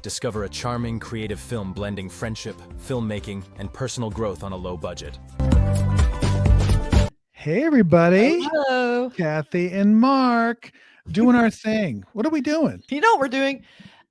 discover a charming, creative film blending friendship, filmmaking, and personal growth on a low budget. Hey, everybody. Hello. Kathy and Mark doing our thing. What are we doing? You know what we're doing?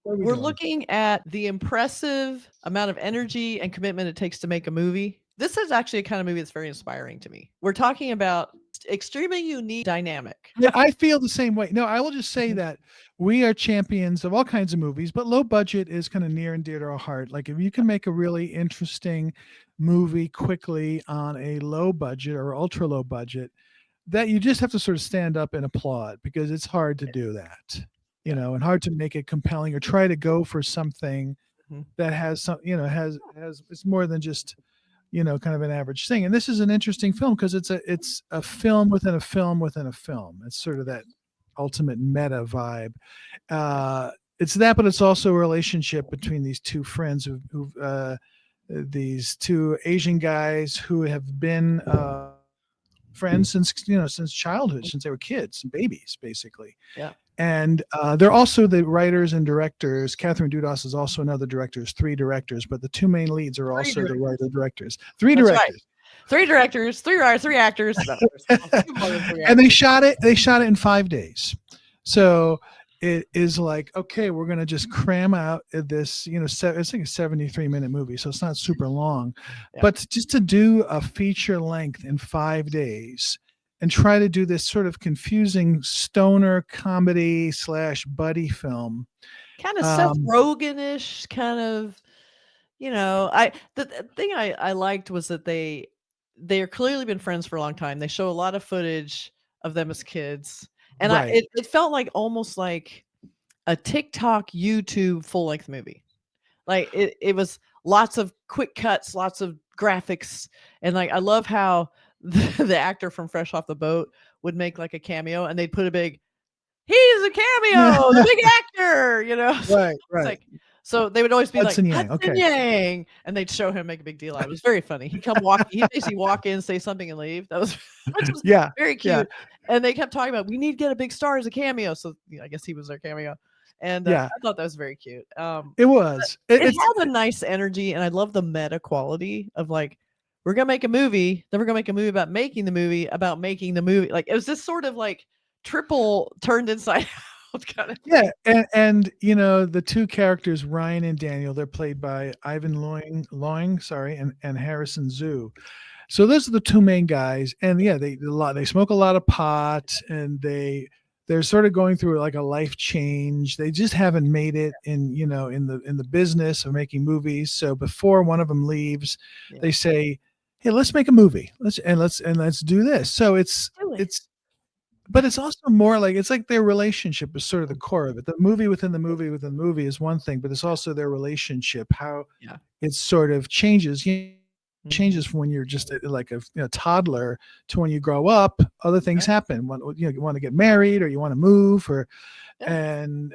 What are we We're doing? looking at the impressive amount of energy and commitment it takes to make a movie. This is actually a kind of movie that's very inspiring to me. We're talking about extremely unique dynamic. Yeah, I feel the same way. No, I will just say that we are champions of all kinds of movies, but low budget is kind of near and dear to our heart. Like if you can make a really interesting movie quickly on a low budget or ultra low budget, that you just have to sort of stand up and applaud because it's hard to do that, and hard to make it compelling or try to go for something that has some, has it's more than just, kind of an average thing. And this is an interesting film because it's a film within a film within a film. It's sort of that ultimate meta vibe. It's that, but it's also a relationship between these two friends these two Asian guys who have been friends since childhood, since they were kids and babies, basically. Yeah. And they're also the writers and directors. Catherine Dudas is also another director. There's 3 directors, but the 2 main leads are also the writer directors. 3 That's directors. Right. 3 directors, 3 writers, 3 actors. And they shot it in 5 days. So it is like, okay, we're going to just cram out this, it's like a 73-minute movie, so it's not super long. Yeah. But just to do a feature length in 5 days and try to do this sort of confusing stoner comedy / buddy film. Kind of Seth Rogen-ish, kind of, the thing I liked was that they're clearly been friends for a long time. They show a lot of footage of them as kids. And right. It felt like almost like a TikTok, YouTube full-length movie. Like it was lots of quick cuts, lots of graphics. And like, I love how the actor from Fresh Off the Boat would make like a cameo and they'd put a big, he's a cameo, the big actor, Right. Like, so they would always be Hudson like, Yang. Hudson Yang, and they'd show him make a big deal out of it. It was very funny. He'd basically walk in, say something and leave. That was, which was very cute. Yeah. And they kept talking about, we need to get a big star as a cameo. So I guess he was their cameo. And I thought that was very cute. It was. It had a nice energy, and I love the meta quality of like, we're going to make a movie, then we're going to make a movie about making the movie, about making the movie. Like, it was this sort of like triple turned inside out kind of thing. Yeah. And the 2 characters, Ryan and Daniel, they're played by Ivan Loing, and Harrison Zhu. So those are the 2 main guys. And they smoke a lot of pot, and they're sort of going through like a life change. They just haven't made it in the business of making movies. So before one of them leaves, they say, hey, let's make a movie. Let's do this. So but it's also more like, it's like their relationship is sort of the core of it. The movie within the movie within the movie is one thing, but it's also their relationship, how it sort of changes. Changes from when you're just like a toddler to when you grow up. Other things happen. You want to get married, or you want to move, or and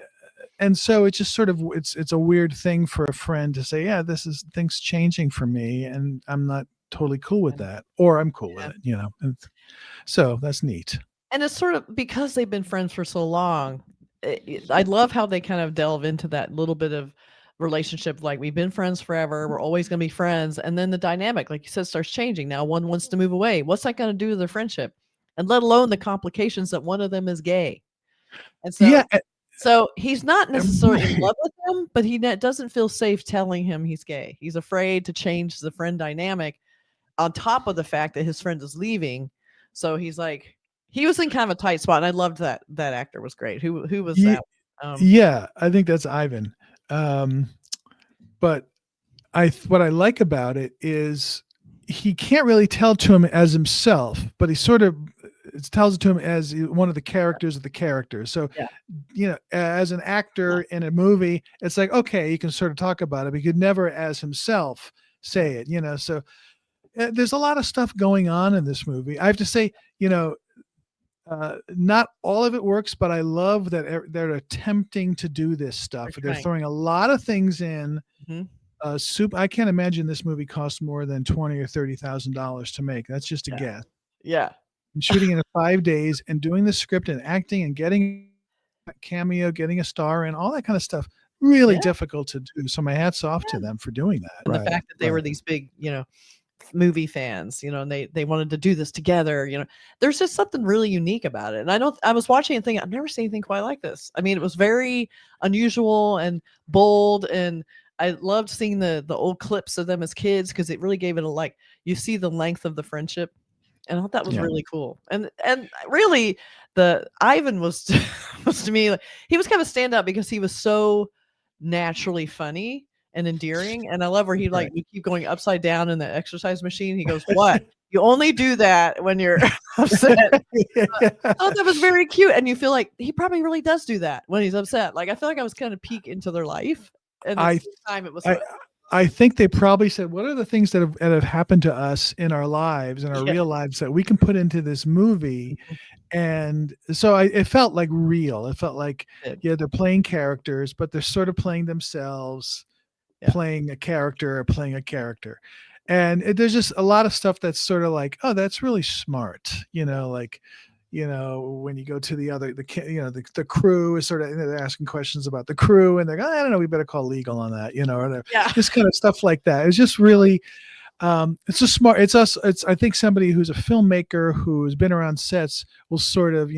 so it's just sort of it's a weird thing for a friend to say, yeah, this is things changing for me, and I'm not totally cool with that, or I'm cool with it, and so that's neat. And it's sort of because they've been friends for so long. I love how they kind of delve into that little bit of relationship, like we've been friends forever, we're always going to be friends, and then the dynamic, like you said, starts changing. Now one wants to move away. What's that going to do to their friendship? And let alone the complications that one of them is gay. And so so he's not necessarily in love with him, but he doesn't feel safe telling him he's gay. He's afraid to change the friend dynamic on top of the fact that his friend is leaving. So he's like, he was in kind of a tight spot, and I loved that actor was great. Who was that? I think that's Ivan. But what I like about it is he can't really tell to him as himself, but he sort of tells it to him as one of the characters of the characters. So, as an actor in a movie, it's like, okay, you can sort of talk about it, but you could never as himself say it, so there's a lot of stuff going on in this movie. I have to say, not all of it works, but I love that they're attempting to do this stuff. They're throwing a lot of things in. I can't imagine this movie cost more than $20,000 or $30,000 to make. That's just a guess. Yeah. And shooting in 5 days and doing the script and acting and getting a cameo, getting a star and all that kind of stuff. really Yeah. difficult to do. So my hat's off to them for doing that. And the Right. fact that they were these big, movie fans, and they wanted to do this together, there's just something really unique about it. And I was watching and thinking, I've never seen anything quite like this. I mean, it was very unusual and bold, and I loved seeing the old clips of them as kids because it really gave it you see the length of the friendship. And I thought that was Yeah. really cool. And really the Ivan was was to me, like, he was kind of a standout because he was so naturally funny and endearing. And I love where he Right. would keep going upside down in the exercise machine. He goes, "What? You only do that when you're upset." I thought that was very cute. And you feel like he probably really does do that when he's upset. Like, I feel like I was kind of peek into their life. And at the I same time it was I fun. I think they probably said, what are the things that have happened to us in our lives, in our Yeah. real lives, that we can put into this movie? Mhm. And so it felt like real. It felt like, Did. yeah, they're playing characters, but they're sort of playing themselves, Yeah. playing a character or playing a character. And there's just a lot of stuff that's sort of like, oh, that's really smart. Like, when you go to the crew is sort of, they're asking questions about the crew, and they're going, I don't know, we better call legal on that, or Yeah. this kind of stuff like that. It's just really, it's a smart, it's I think somebody who's a filmmaker who's been around sets will sort of,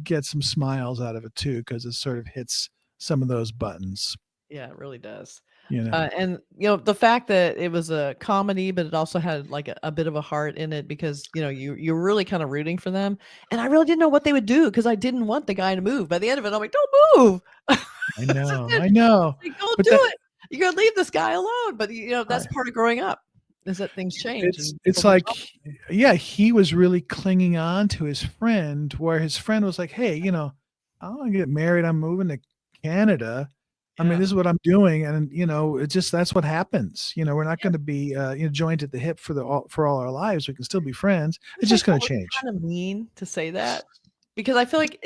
get some smiles out of it too, because it sort of hits some of those buttons. Yeah, it really does. You know. And the fact that it was a comedy, but it also had like a bit of a heart in it because you're really kind of rooting for them. And I really didn't know what they would do because I didn't want the guy to move. By the end of it, I'm like, don't move. I know. Like, don't But do that, it. You're gonna leave this guy alone. But that's I- part of growing up, is that things change it's and it's people like, become. yeah, he was really clinging on to his friend, where his friend was like, hey, I want to get married, I'm moving to Canada. I mean, Yeah. this is what I'm doing, and it just, that's what happens. We're not going to be joined at the hip for all our lives. We can still be friends. It's just going to change. Kind of mean to say that because I feel like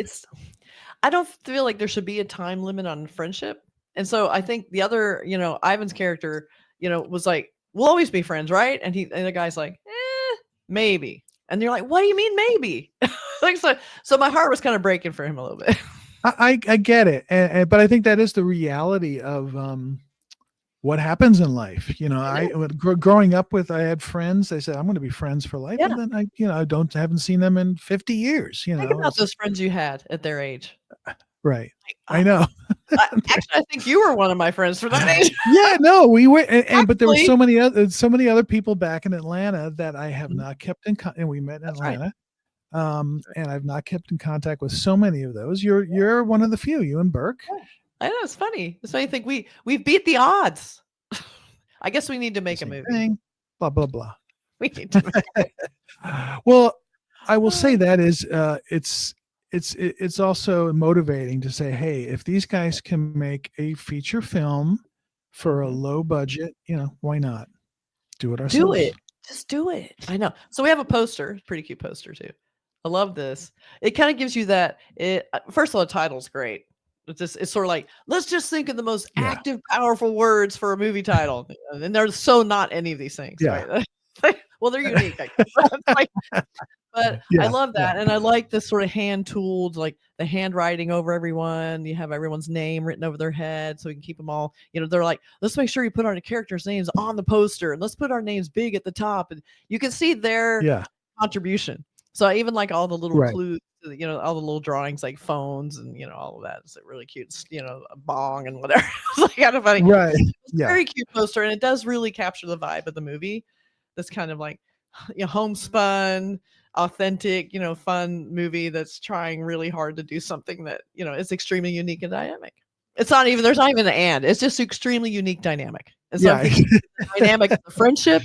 I don't feel like there should be a time limit on friendship. And so I think the other, Ivan's character, was like, we'll always be friends, right? And the guy's like, maybe. And you're like, what do you mean maybe? Like, so my heart was kind of breaking for him a little bit. I get it, but I think that is the reality of what happens in life. Growing up with, I had friends. They said, I'm going to be friends for life. Yeah. And then I haven't seen them in 50 years. Think about those friends you had at their age. Right. Like, I know. Actually, I think you were one of my friends for that age. Yeah, no, we were, but there were Actually. so many other people back in Atlanta that I have Mhm. not kept in and we met in That's right. Atlanta. And I've not kept in contact with so many of those. You're one of the few, you and Burke. Yeah. I know, it's funny. It's funny. I think we beat the odds. I guess we need to make a Same movie. thing, blah, blah, blah. We need to make Well, I will say that is, it's also motivating to say, hey, if these guys can make a feature film for a low budget, why not do it ourselves? do it. Just do it. I know. So we have a poster, pretty cute poster too. I love this. It kind of gives you that. First of all, the title's great. It's sort of like, let's just think of the most Yeah. active, powerful words for a movie title, and they're so not any of these things, Yeah. right? Well, they're unique, I guess. But Yeah, I love that, yeah. and I like this sort of hand tooled, like the handwriting over everyone. You have everyone's name written over their head, so we can keep them all. They're like, let's make sure you put our characters' names on the poster, and let's put our names big at the top, and you can see their Yeah. contribution. So I even like all the little Right. clues, all the little drawings, like phones and all of that. It's really cute. It's, a bong and whatever. It's like kind of funny. Right. It's a Yeah. very cute poster, and it does really capture the vibe of the movie. That's kind of like, homespun, authentic, fun movie that's trying really hard to do something that is extremely unique and dynamic. It's not even, there's not even an and. It's just extremely unique dynamic. And so I'm Yeah. thinking the dynamic of the friendship.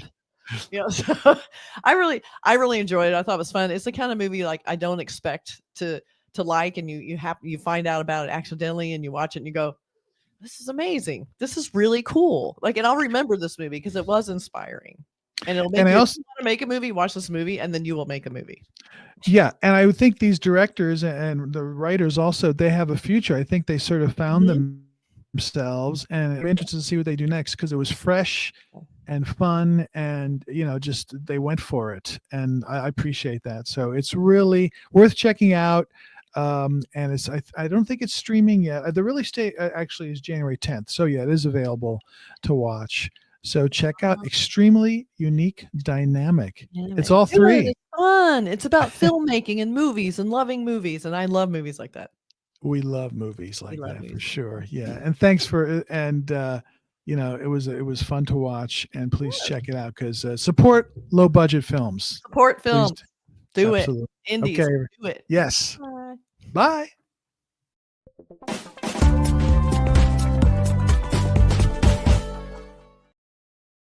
So I really enjoyed it. I thought it was fun. It's the kind of movie like I don't expect to like, and you find out about it accidentally, and you watch it and you go, this is amazing. This is really cool. Like, and I'll remember this movie because it was inspiring. And it'll make And I you also, want to make a movie, watch this movie, and then you will make a movie. yeah, and I would think these directors and the writers also, they have a future. I think they sort of found themselves, and I'm interested to see what they do next, because it was fresh and fun, and just they went for it, and I appreciate that. So it's really worth checking out. And I don't think it's streaming yet. The release date actually is January 10th. So yeah, it is available to watch. So check out Extremely Unique Dynamic. It's all Do it. three. It's fun. It's about filmmaking and movies and loving movies, and I love movies like that. We love movies We like love that for movies. sure. Yeah. And thanks for and it was fun to watch, and please check it out because support low budget films. Support Please films. Do it. absolutely. Indies. Okay. Do it. Yes. Bye. Bye.